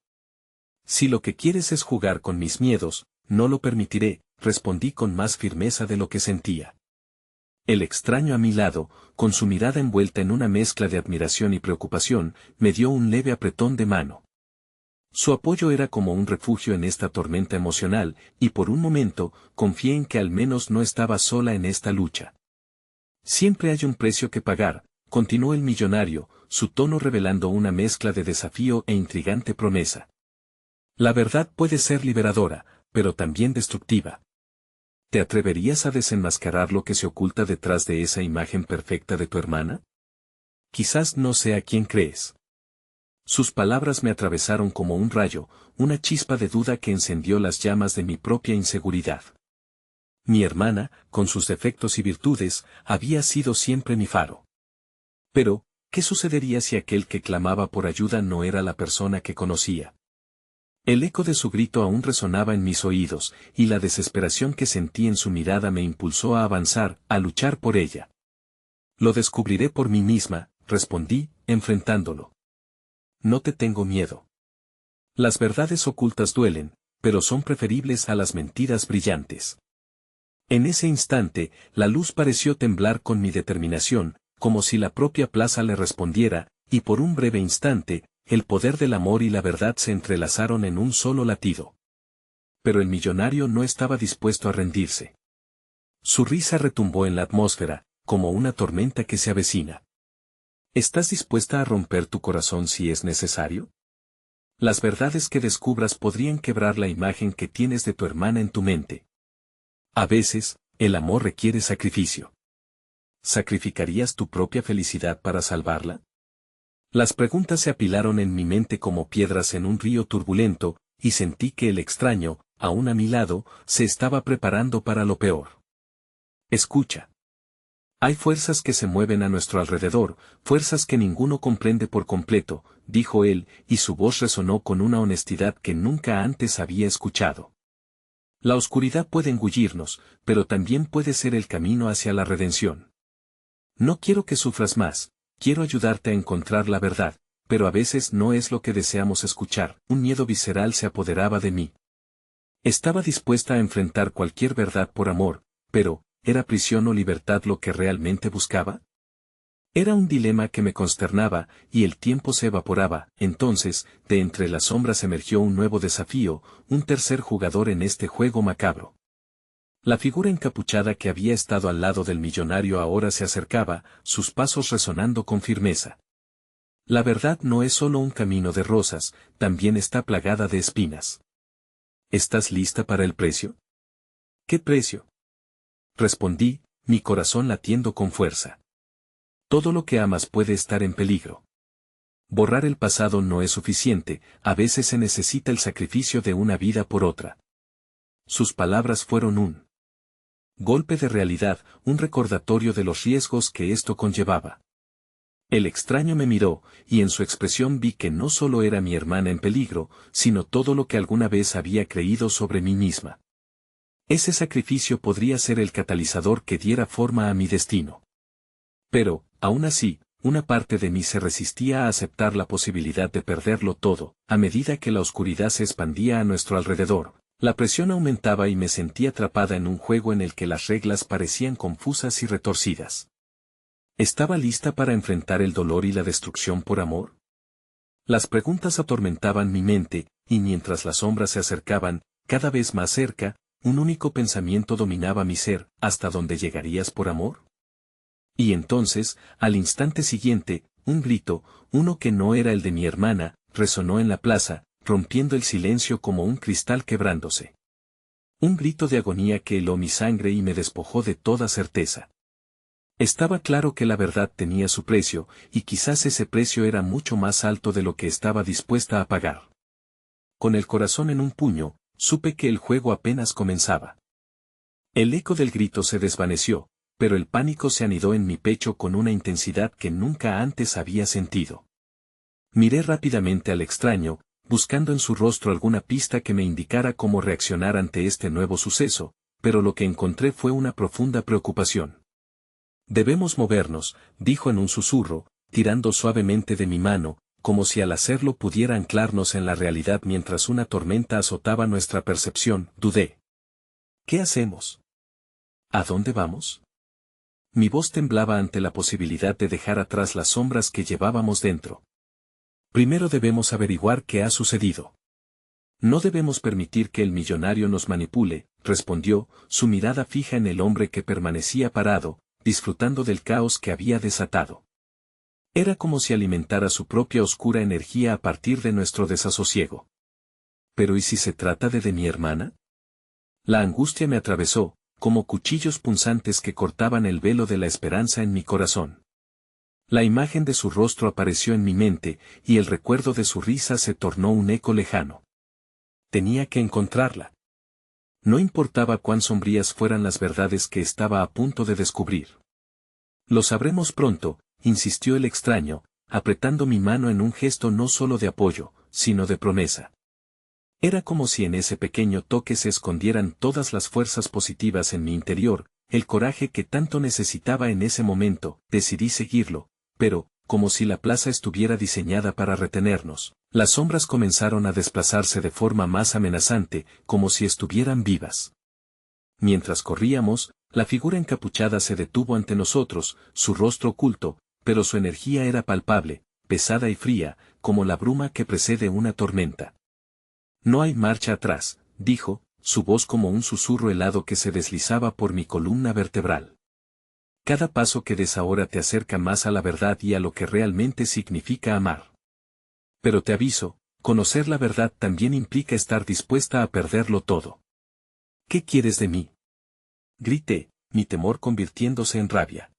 «Si lo que quieres es jugar con mis miedos, no lo permitiré», respondí con más firmeza de lo que sentía. El extraño a mi lado, con su mirada envuelta en una mezcla de admiración y preocupación, me dio un leve apretón de mano. Su apoyo era como un refugio en esta tormenta emocional, y por un momento, confié en que al menos no estaba sola en esta lucha. «Siempre hay un precio que pagar», continuó el millonario, su tono revelando una mezcla de desafío e intrigante promesa. «La verdad puede ser liberadora, pero también destructiva. ¿Te atreverías a desenmascarar lo que se oculta detrás de esa imagen perfecta de tu hermana? Quizás no sea quien crees. Sus palabras me atravesaron como un rayo, una chispa de duda que encendió las llamas de mi propia inseguridad. Mi hermana, con sus defectos y virtudes, había sido siempre mi faro. Pero, ¿qué sucedería si aquel que clamaba por ayuda no era la persona que conocía? El eco de su grito aún resonaba en mis oídos, y la desesperación que sentí en su mirada me impulsó a avanzar, a luchar por ella. Lo descubriré por mí misma, respondí, enfrentándolo. No te tengo miedo. Las verdades ocultas duelen, pero son preferibles a las mentiras brillantes. En ese instante, la luz pareció temblar con mi determinación, como si la propia plaza le respondiera, y por un breve instante, el poder del amor y la verdad se entrelazaron en un solo latido. Pero el millonario no estaba dispuesto a rendirse. Su risa retumbó en la atmósfera, como una tormenta que se avecina. ¿Estás dispuesta a romper tu corazón si es necesario? Las verdades que descubras podrían quebrar la imagen que tienes de tu hermana en tu mente. A veces, el amor requiere sacrificio. ¿Sacrificarías tu propia felicidad para salvarla? Las preguntas se apilaron en mi mente como piedras en un río turbulento, y sentí que el extraño, aún a mi lado, se estaba preparando para lo peor. Escucha. Hay fuerzas que se mueven a nuestro alrededor, fuerzas que ninguno comprende por completo, dijo él, y su voz resonó con una honestidad que nunca antes había escuchado. La oscuridad puede engullirnos, pero también puede ser el camino hacia la redención. No quiero que sufras más, quiero ayudarte a encontrar la verdad, pero a veces no es lo que deseamos escuchar. Un miedo visceral se apoderaba de mí. Estaba dispuesta a enfrentar cualquier verdad por amor, pero, ¿era prisión o libertad lo que realmente buscaba? Era un dilema que me consternaba, y el tiempo se evaporaba. Entonces, de entre las sombras emergió un nuevo desafío, un tercer jugador en este juego macabro. La figura encapuchada que había estado al lado del millonario ahora se acercaba, sus pasos resonando con firmeza. La verdad no es solo un camino de rosas, también está plagada de espinas. ¿Estás lista para el precio? ¿Qué precio? Respondí, mi corazón latiendo con fuerza. Todo lo que amas puede estar en peligro. Borrar el pasado no es suficiente, a veces se necesita el sacrificio de una vida por otra. Sus palabras fueron un golpe de realidad, un recordatorio de los riesgos que esto conllevaba. El extraño me miró, y en su expresión vi que no solo era mi hermana en peligro, sino todo lo que alguna vez había creído sobre mí misma. Ese sacrificio podría ser el catalizador que diera forma a mi destino. Pero, aún así, una parte de mí se resistía a aceptar la posibilidad de perderlo todo. A medida que la oscuridad se expandía a nuestro alrededor, la presión aumentaba y me sentí atrapada en un juego en el que las reglas parecían confusas y retorcidas. ¿Estaba lista para enfrentar el dolor y la destrucción por amor? Las preguntas atormentaban mi mente, y mientras las sombras se acercaban, cada vez más cerca, un único pensamiento dominaba mi ser: ¿hasta dónde llegarías por amor? Y entonces, al instante siguiente, un grito, uno que no era el de mi hermana, resonó en la plaza, rompiendo el silencio como un cristal quebrándose. Un grito de agonía que heló mi sangre y me despojó de toda certeza. Estaba claro que la verdad tenía su precio, y quizás ese precio era mucho más alto de lo que estaba dispuesta a pagar. Con el corazón en un puño, supe que el juego apenas comenzaba. El eco del grito se desvaneció, pero el pánico se anidó en mi pecho con una intensidad que nunca antes había sentido. Miré rápidamente al extraño, buscando en su rostro alguna pista que me indicara cómo reaccionar ante este nuevo suceso, pero lo que encontré fue una profunda preocupación. Debemos movernos, dijo en un susurro, tirando suavemente de mi mano, como si al hacerlo pudiera anclarnos en la realidad mientras una tormenta azotaba nuestra percepción. Dudé. ¿Qué hacemos? ¿A dónde vamos? Mi voz temblaba ante la posibilidad de dejar atrás las sombras que llevábamos dentro. Primero debemos averiguar qué ha sucedido. No debemos permitir que el millonario nos manipule, respondió, su mirada fija en el hombre que permanecía parado, disfrutando del caos que había desatado. Era como si alimentara su propia oscura energía a partir de nuestro desasosiego. ¿Pero y si se trata de mi hermana? La angustia me atravesó, como cuchillos punzantes que cortaban el velo de la esperanza en mi corazón. La imagen de su rostro apareció en mi mente, y el recuerdo de su risa se tornó un eco lejano. Tenía que encontrarla. No importaba cuán sombrías fueran las verdades que estaba a punto de descubrir. Lo sabremos pronto, insistió el extraño, apretando mi mano en un gesto no solo de apoyo, sino de promesa. Era como si en ese pequeño toque se escondieran todas las fuerzas positivas en mi interior, el coraje que tanto necesitaba en ese momento. Decidí seguirlo, pero, como si la plaza estuviera diseñada para retenernos, las sombras comenzaron a desplazarse de forma más amenazante, como si estuvieran vivas. Mientras corríamos, la figura encapuchada se detuvo ante nosotros, su rostro oculto, pero su energía era palpable, pesada y fría, como la bruma que precede una tormenta. No hay marcha atrás, dijo, su voz como un susurro helado que se deslizaba por mi columna vertebral. Cada paso que des ahora te acerca más a la verdad y a lo que realmente significa amar. Pero te aviso, conocer la verdad también implica estar dispuesta a perderlo todo. ¿Qué quieres de mí? Grité, mi temor convirtiéndose en rabia.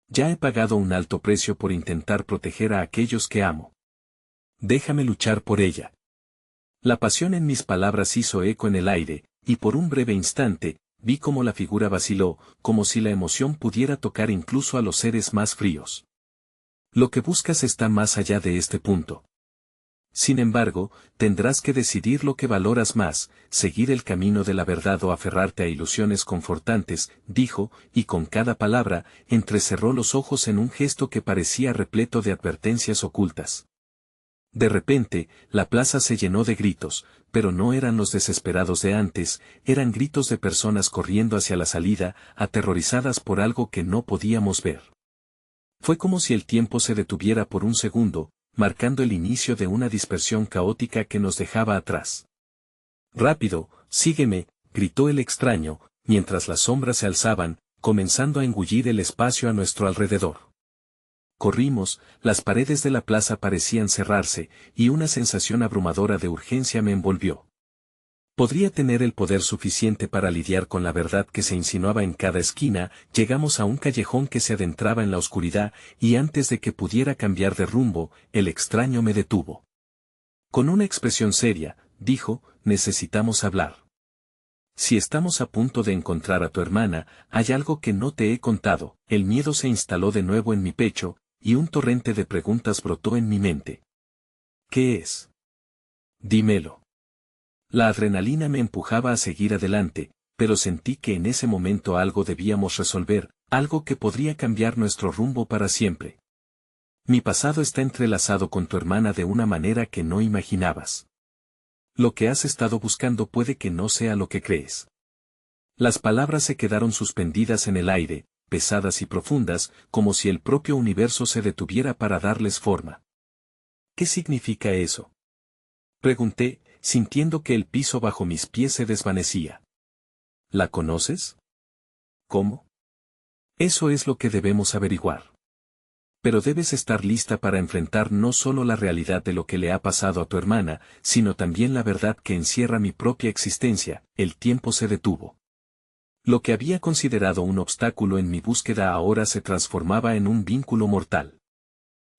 Ya he pagado un alto precio por intentar proteger a aquellos que amo. Déjame luchar por ella. La pasión en mis palabras hizo eco en el aire, y por un breve instante, vi cómo la figura vaciló, como si la emoción pudiera tocar incluso a los seres más fríos. Lo que buscas está más allá de este punto. Sin embargo, tendrás que decidir lo que valoras más, seguir el camino de la verdad o aferrarte a ilusiones confortantes, dijo, y con cada palabra, entrecerró los ojos en un gesto que parecía repleto de advertencias ocultas. De repente, la plaza se llenó de gritos, pero no eran los desesperados de antes, eran gritos de personas corriendo hacia la salida, aterrorizadas por algo que no podíamos ver. Fue como si el tiempo se detuviera por un segundo, marcando el inicio de una dispersión caótica que nos dejaba atrás. «Rápido, sígueme», gritó el extraño, mientras las sombras se alzaban, comenzando a engullir el espacio a nuestro alrededor. Corrimos, las paredes de la plaza parecían cerrarse, y una sensación abrumadora de urgencia me envolvió. Podría tener el poder suficiente para lidiar con la verdad que se insinuaba en cada esquina. Llegamos a un callejón que se adentraba en la oscuridad, y antes de que pudiera cambiar de rumbo, el extraño me detuvo. Con una expresión seria, dijo, «Necesitamos hablar. Si estamos a punto de encontrar a tu hermana, hay algo que no te he contado». El miedo se instaló de nuevo en mi pecho, y un torrente de preguntas brotó en mi mente. «¿Qué es? Dímelo». La adrenalina me empujaba a seguir adelante, pero sentí que en ese momento algo debíamos resolver, algo que podría cambiar nuestro rumbo para siempre. Mi pasado está entrelazado con tu hermana de una manera que no imaginabas. Lo que has estado buscando puede que no sea lo que crees. Las palabras se quedaron suspendidas en el aire, pesadas y profundas, como si el propio universo se detuviera para darles forma. ¿Qué significa eso?, pregunté, sintiendo que el piso bajo mis pies se desvanecía. ¿La conoces? ¿Cómo? Eso es lo que debemos averiguar. Pero debes estar lista para enfrentar no solo la realidad de lo que le ha pasado a tu hermana, sino también la verdad que encierra mi propia existencia. El tiempo se detuvo. Lo que había considerado un obstáculo en mi búsqueda ahora se transformaba en un vínculo mortal.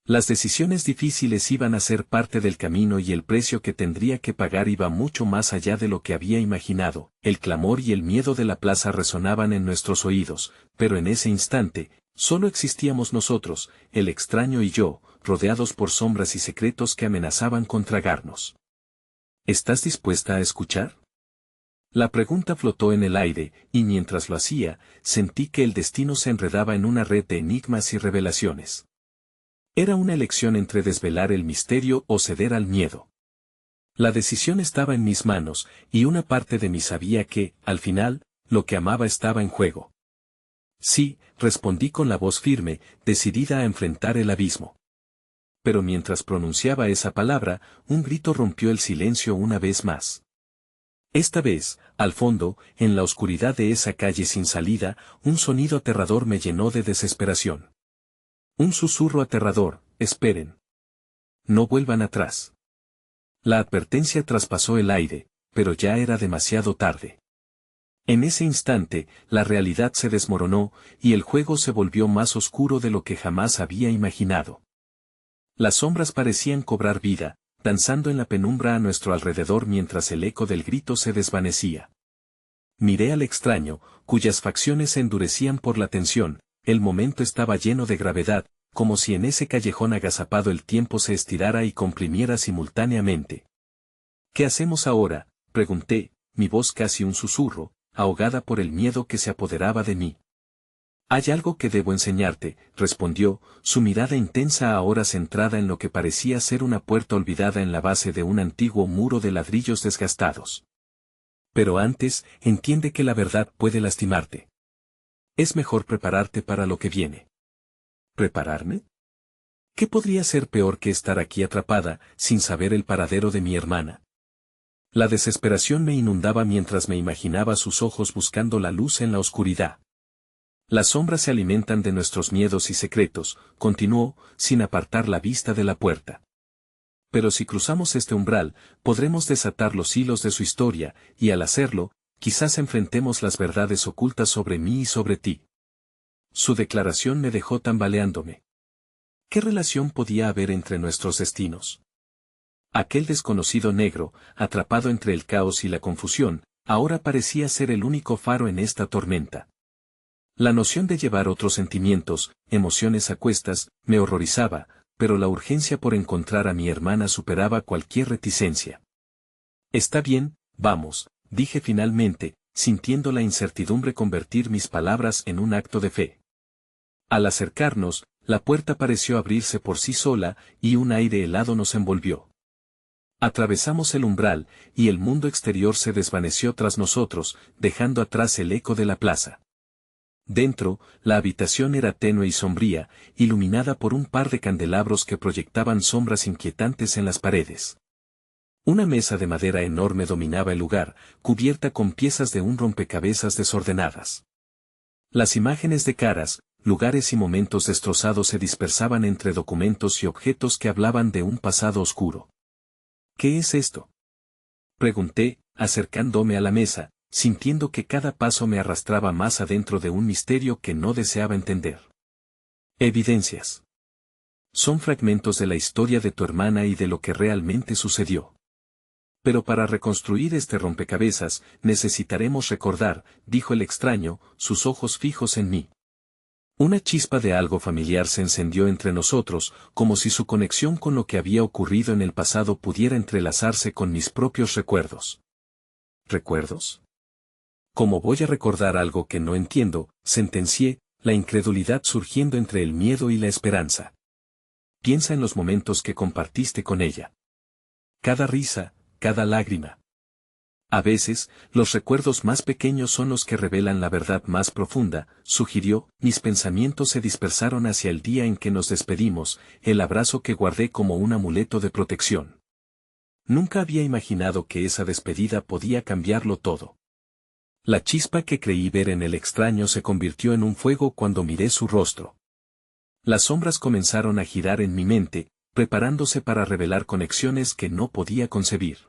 Las decisiones difíciles iban a ser parte del camino y el precio que tendría que pagar iba mucho más allá de lo que había imaginado. El clamor y el miedo de la plaza resonaban en nuestros oídos, pero en ese instante, solo existíamos nosotros, el extraño y yo, rodeados por sombras y secretos que amenazaban con tragarnos. ¿Estás dispuesta a escuchar? La pregunta flotó en el aire, y mientras lo hacía, sentí que el destino se enredaba en una red de enigmas y revelaciones. Era una elección entre desvelar el misterio o ceder al miedo. La decisión estaba en mis manos, y una parte de mí sabía que, al final, lo que amaba estaba en juego. Sí, respondí con la voz firme, decidida a enfrentar el abismo. Pero mientras pronunciaba esa palabra, un grito rompió el silencio una vez más. Esta vez, al fondo, en la oscuridad de esa calle sin salida, un sonido aterrador me llenó de desesperación. Un susurro aterrador: «Esperen. No vuelvan atrás». La advertencia traspasó el aire, pero ya era demasiado tarde. En ese instante, la realidad se desmoronó, y el juego se volvió más oscuro de lo que jamás había imaginado. Las sombras parecían cobrar vida, danzando en la penumbra a nuestro alrededor mientras el eco del grito se desvanecía. Miré al extraño, cuyas facciones se endurecían por la tensión. El momento estaba lleno de gravedad, como si en ese callejón agazapado el tiempo se estirara y comprimiera simultáneamente. ¿Qué hacemos ahora?, pregunté, mi voz casi un susurro, ahogada por el miedo que se apoderaba de mí. Hay algo que debo enseñarte, respondió, su mirada intensa ahora centrada en lo que parecía ser una puerta olvidada en la base de un antiguo muro de ladrillos desgastados. Pero antes, entiende que la verdad puede lastimarte. Es mejor prepararte para lo que viene. ¿Prepararme? ¿Qué podría ser peor que estar aquí atrapada, sin saber el paradero de mi hermana? La desesperación me inundaba mientras me imaginaba sus ojos buscando la luz en la oscuridad. Las sombras se alimentan de nuestros miedos y secretos, continuó, sin apartar la vista de la puerta. Pero si cruzamos este umbral, podremos desatar los hilos de su historia, y al hacerlo, quizás enfrentemos las verdades ocultas sobre mí y sobre ti. Su declaración me dejó tambaleándome. ¿Qué relación podía haber entre nuestros destinos? Aquel desconocido negro, atrapado entre el caos y la confusión, ahora parecía ser el único faro en esta tormenta. La noción de llevar otros sentimientos, emociones a cuestas, me horrorizaba, pero la urgencia por encontrar a mi hermana superaba cualquier reticencia. Está bien, vamos, dije finalmente, sintiendo la incertidumbre convertir mis palabras en un acto de fe. Al acercarnos, la puerta pareció abrirse por sí sola, y un aire helado nos envolvió. Atravesamos el umbral, y el mundo exterior se desvaneció tras nosotros, dejando atrás el eco de la plaza. Dentro, la habitación era tenue y sombría, iluminada por un par de candelabros que proyectaban sombras inquietantes en las paredes. Una mesa de madera enorme dominaba el lugar, cubierta con piezas de un rompecabezas desordenadas. Las imágenes de caras, lugares y momentos destrozados se dispersaban entre documentos y objetos que hablaban de un pasado oscuro. ¿Qué es esto?, pregunté, acercándome a la mesa, sintiendo que cada paso me arrastraba más adentro de un misterio que no deseaba entender. Evidencias. Son fragmentos de la historia de tu hermana y de lo que realmente sucedió. Pero para reconstruir este rompecabezas, necesitaremos recordar, dijo el extraño, sus ojos fijos en mí. Una chispa de algo familiar se encendió entre nosotros, como si su conexión con lo que había ocurrido en el pasado pudiera entrelazarse con mis propios recuerdos. ¿Recuerdos? ¿Cómo voy a recordar algo que no entiendo?, sentencié, la incredulidad surgiendo entre el miedo y la esperanza. Piensa en los momentos que compartiste con ella. Cada risa, cada lágrima. A veces, los recuerdos más pequeños son los que revelan la verdad más profunda, sugirió, mis pensamientos se dispersaron hacia el día en que nos despedimos, el abrazo que guardé como un amuleto de protección. Nunca había imaginado que esa despedida podía cambiarlo todo. La chispa que creí ver en el extraño se convirtió en un fuego cuando miré su rostro. Las sombras comenzaron a girar en mi mente, preparándose para revelar conexiones que no podía concebir.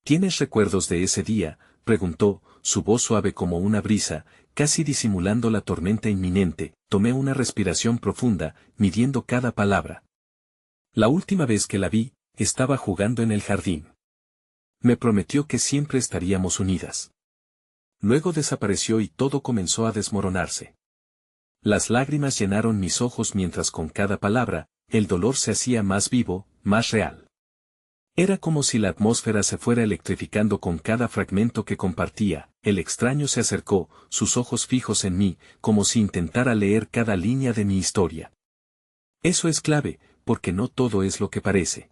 ¿Tienes recuerdos de ese día?, preguntó, su voz suave como una brisa, casi disimulando la tormenta inminente. Tomé una respiración profunda, midiendo cada palabra. La última vez que la vi, estaba jugando en el jardín. Me prometió que siempre estaríamos unidas. Luego desapareció y todo comenzó a desmoronarse. Las lágrimas llenaron mis ojos mientras con cada palabra, el dolor se hacía más vivo, más real. Era como si la atmósfera se fuera electrificando con cada fragmento que compartía. El extraño se acercó, sus ojos fijos en mí, como si intentara leer cada línea de mi historia. Eso es clave, porque no todo es lo que parece.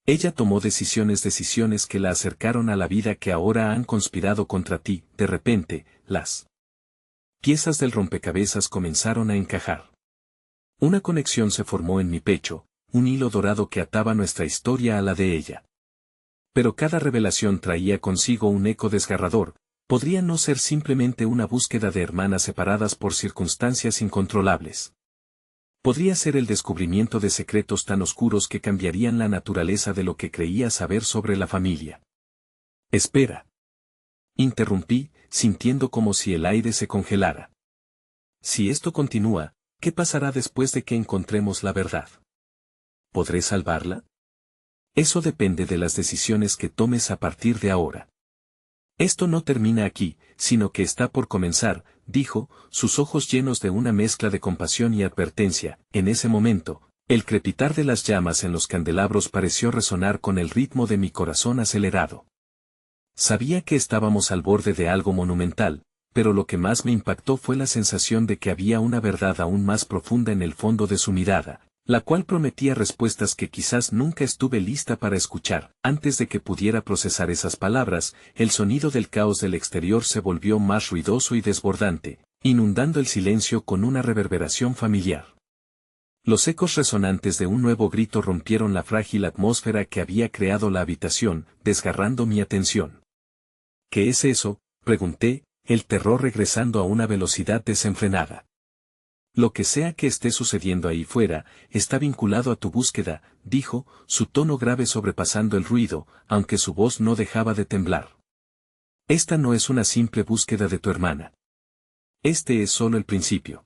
Ella tomó decisiones que la acercaron a la vida que ahora han conspirado contra ti. De repente, las piezas del rompecabezas comenzaron a encajar. Una conexión se formó en mi pecho, un hilo dorado que ataba nuestra historia a la de ella. Pero cada revelación traía consigo un eco desgarrador. Podría no ser simplemente una búsqueda de hermanas separadas por circunstancias incontrolables. Podría ser el descubrimiento de secretos tan oscuros que cambiarían la naturaleza de lo que creía saber sobre la familia. Espera. Interrumpí, sintiendo como si el aire se congelara. Si esto continúa, ¿qué pasará después de que encontremos la verdad? ¿Podré salvarla? Eso depende de las decisiones que tomes a partir de ahora. Esto no termina aquí, sino que está por comenzar, dijo, sus ojos llenos de una mezcla de compasión y advertencia. En ese momento, el crepitar de las llamas en los candelabros pareció resonar con el ritmo de mi corazón acelerado. Sabía que estábamos al borde de algo monumental, pero lo que más me impactó fue la sensación de que había una verdad aún más profunda en el fondo de su mirada, la cual prometía respuestas que quizás nunca estuve lista para escuchar. Antes de que pudiera procesar esas palabras, el sonido del caos del exterior se volvió más ruidoso y desbordante, inundando el silencio con una reverberación familiar. Los ecos resonantes de un nuevo grito rompieron la frágil atmósfera que había creado la habitación, desgarrando mi atención. ¿Qué es eso?, pregunté, el terror regresando a una velocidad desenfrenada. Lo que sea que esté sucediendo ahí fuera, está vinculado a tu búsqueda, dijo, su tono grave sobrepasando el ruido, aunque su voz no dejaba de temblar. Esta no es una simple búsqueda de tu hermana. Este es solo el principio.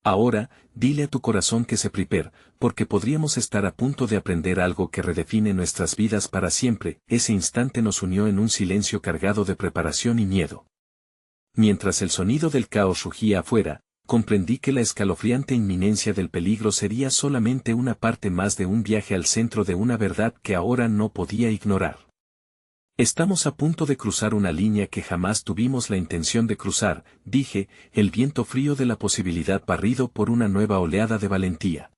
Ahora, dile a tu corazón que se prepare, porque podríamos estar a punto de aprender algo que redefine nuestras vidas para siempre. Ese instante nos unió en un silencio cargado de preparación y miedo. Mientras el sonido del caos rugía afuera, comprendí que la escalofriante inminencia del peligro sería solamente una parte más de un viaje al centro de una verdad que ahora no podía ignorar. Estamos a punto de cruzar una línea que jamás tuvimos la intención de cruzar, dije, el viento frío de la posibilidad barrido por una nueva oleada de valentía.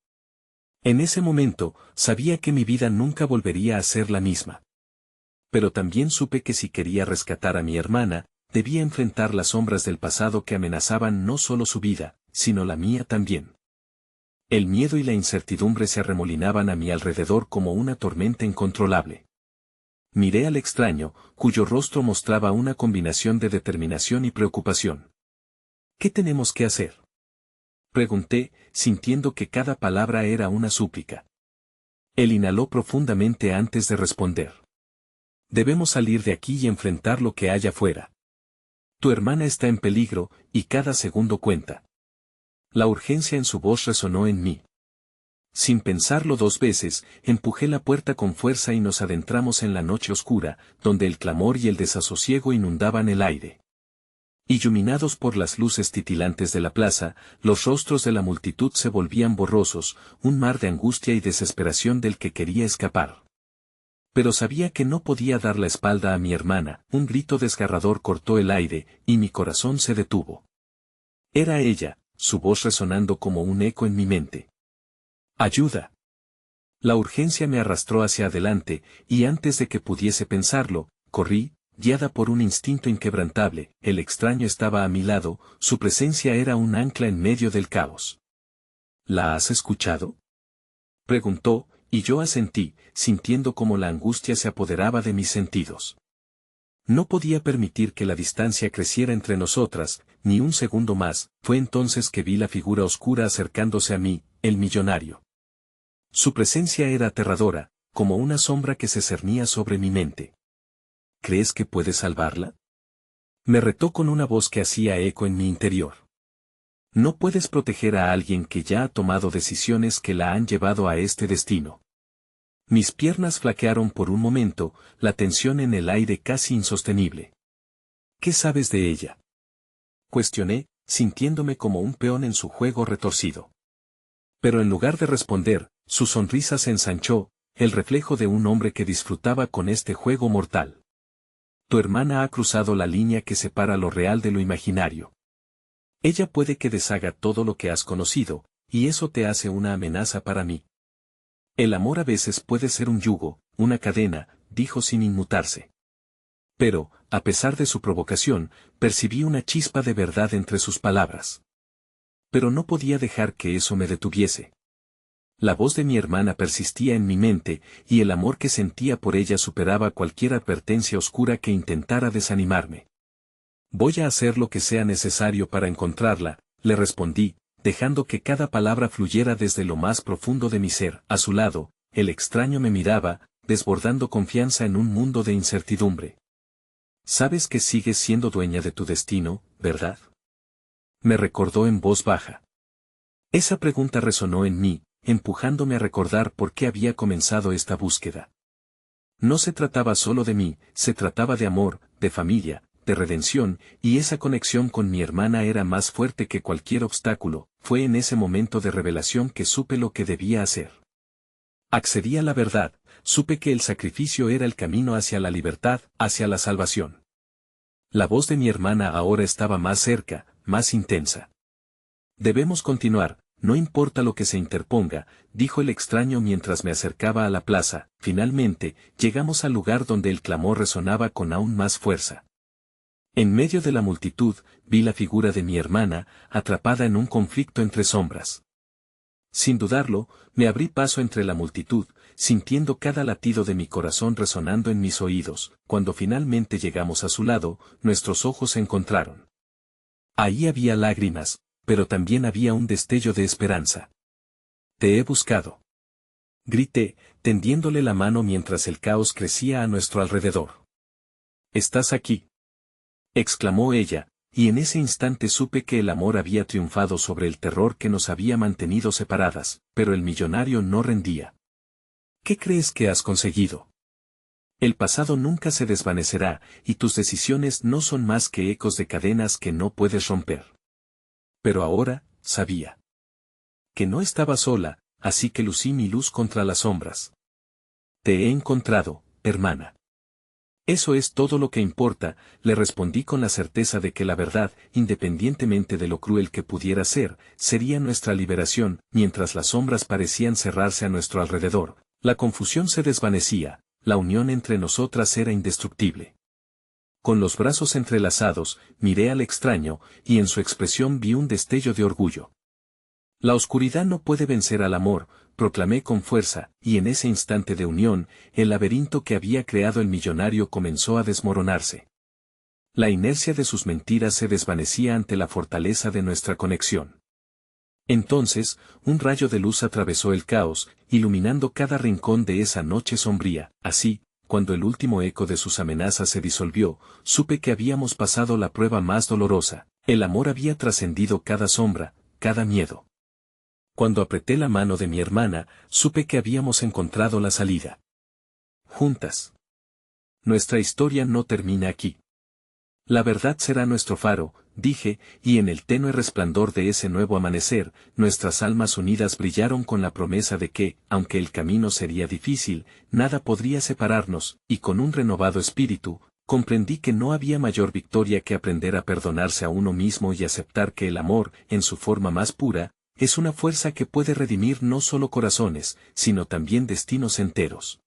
En ese momento, sabía que mi vida nunca volvería a ser la misma. Pero también supe que si quería rescatar a mi hermana, debía enfrentar las sombras del pasado que amenazaban no solo su vida, sino la mía también. El miedo y la incertidumbre se arremolinaban a mi alrededor como una tormenta incontrolable. Miré al extraño, cuyo rostro mostraba una combinación de determinación y preocupación. ¿Qué tenemos que hacer?, pregunté, sintiendo que cada palabra era una súplica. Él inhaló profundamente antes de responder. Debemos salir de aquí y enfrentar lo que haya afuera. Tu hermana está en peligro, y cada segundo cuenta. La urgencia en su voz resonó en mí. Sin pensarlo dos veces, empujé la puerta con fuerza y nos adentramos en la noche oscura, donde el clamor y el desasosiego inundaban el aire. Iluminados por las luces titilantes de la plaza, los rostros de la multitud se volvían borrosos, un mar de angustia y desesperación del que quería escapar. Pero sabía que no podía dar la espalda a mi hermana. Un grito desgarrador cortó el aire, y mi corazón se detuvo. Era ella, su voz resonando como un eco en mi mente. ¡Ayuda! La urgencia me arrastró hacia adelante, y antes de que pudiese pensarlo, corrí, guiada por un instinto inquebrantable. El extraño estaba a mi lado, su presencia era un ancla en medio del caos. ¿La has escuchado?, preguntó, y yo asentí, sintiendo como la angustia se apoderaba de mis sentidos. No podía permitir que la distancia creciera entre nosotras, ni un segundo más. Fue entonces que vi la figura oscura acercándose a mí, el millonario. Su presencia era aterradora, como una sombra que se cernía sobre mi mente. ¿Crees que puedes salvarla?, me retó con una voz que hacía eco en mi interior. No puedes proteger a alguien que ya ha tomado decisiones que la han llevado a este destino. Mis piernas flaquearon por un momento, la tensión en el aire casi insostenible. ¿Qué sabes de ella?, cuestioné, sintiéndome como un peón en su juego retorcido. Pero en lugar de responder, su sonrisa se ensanchó, el reflejo de un hombre que disfrutaba con este juego mortal. Tu hermana ha cruzado la línea que separa lo real de lo imaginario. Ella puede que deshaga todo lo que has conocido, y eso te hace una amenaza para mí. El amor a veces puede ser un yugo, una cadena, dijo sin inmutarse. Pero, a pesar de su provocación, percibí una chispa de verdad entre sus palabras. Pero no podía dejar que eso me detuviese. La voz de mi hermana persistía en mi mente, y el amor que sentía por ella superaba cualquier advertencia oscura que intentara desanimarme. Voy a hacer lo que sea necesario para encontrarla, le respondí, dejando que cada palabra fluyera desde lo más profundo de mi ser. A su lado, el extraño me miraba, desbordando confianza en un mundo de incertidumbre. Sabes que sigues siendo dueña de tu destino, ¿verdad? Me recordó en voz baja. Esa pregunta resonó en mí, empujándome a recordar por qué había comenzado esta búsqueda. No se trataba solo de mí, se trataba de amor, de familia, de redención, y esa conexión con mi hermana era más fuerte que cualquier obstáculo. Fue en ese momento de revelación que supe lo que debía hacer. Accedí a la verdad, supe que el sacrificio era el camino hacia la libertad, hacia la salvación. La voz de mi hermana ahora estaba más cerca, más intensa. Debemos continuar, no importa lo que se interponga, dijo el extraño mientras me acercaba a la plaza. Finalmente, llegamos al lugar donde el clamor resonaba con aún más fuerza. En medio de la multitud, vi la figura de mi hermana, atrapada en un conflicto entre sombras. Sin dudarlo, me abrí paso entre la multitud, sintiendo cada latido de mi corazón resonando en mis oídos. Cuando finalmente llegamos a su lado, nuestros ojos se encontraron. Ahí había lágrimas, pero también había un destello de esperanza. Te he buscado. Grité, tendiéndole la mano mientras el caos crecía a nuestro alrededor. ¿Estás aquí?, exclamó ella, y en ese instante supe que el amor había triunfado sobre el terror que nos había mantenido separadas, pero el millonario no rendía. ¿Qué crees que has conseguido? El pasado nunca se desvanecerá, y tus decisiones no son más que ecos de cadenas que no puedes romper. Pero ahora, sabía que no estaba sola, así que lucí mi luz contra las sombras. Te he encontrado, hermana. Eso es todo lo que importa, le respondí con la certeza de que la verdad, independientemente de lo cruel que pudiera ser, sería nuestra liberación. Mientras las sombras parecían cerrarse a nuestro alrededor, la confusión se desvanecía, la unión entre nosotras era indestructible. Con los brazos entrelazados, miré al extraño, y en su expresión vi un destello de orgullo. La oscuridad no puede vencer al amor, proclamé con fuerza, y en ese instante de unión, el laberinto que había creado el millonario comenzó a desmoronarse. La inercia de sus mentiras se desvanecía ante la fortaleza de nuestra conexión. Entonces, un rayo de luz atravesó el caos, iluminando cada rincón de esa noche sombría. Así, cuando el último eco de sus amenazas se disolvió, supe que habíamos pasado la prueba más dolorosa. El amor había trascendido cada sombra, cada miedo. Cuando apreté la mano de mi hermana, supe que habíamos encontrado la salida. Juntas. Nuestra historia no termina aquí. La verdad será nuestro faro, dije, y en el tenue resplandor de ese nuevo amanecer, nuestras almas unidas brillaron con la promesa de que, aunque el camino sería difícil, nada podría separarnos, y con un renovado espíritu, comprendí que no había mayor victoria que aprender a perdonarse a uno mismo y aceptar que el amor, en su forma más pura, es una fuerza que puede redimir no solo corazones, sino también destinos enteros.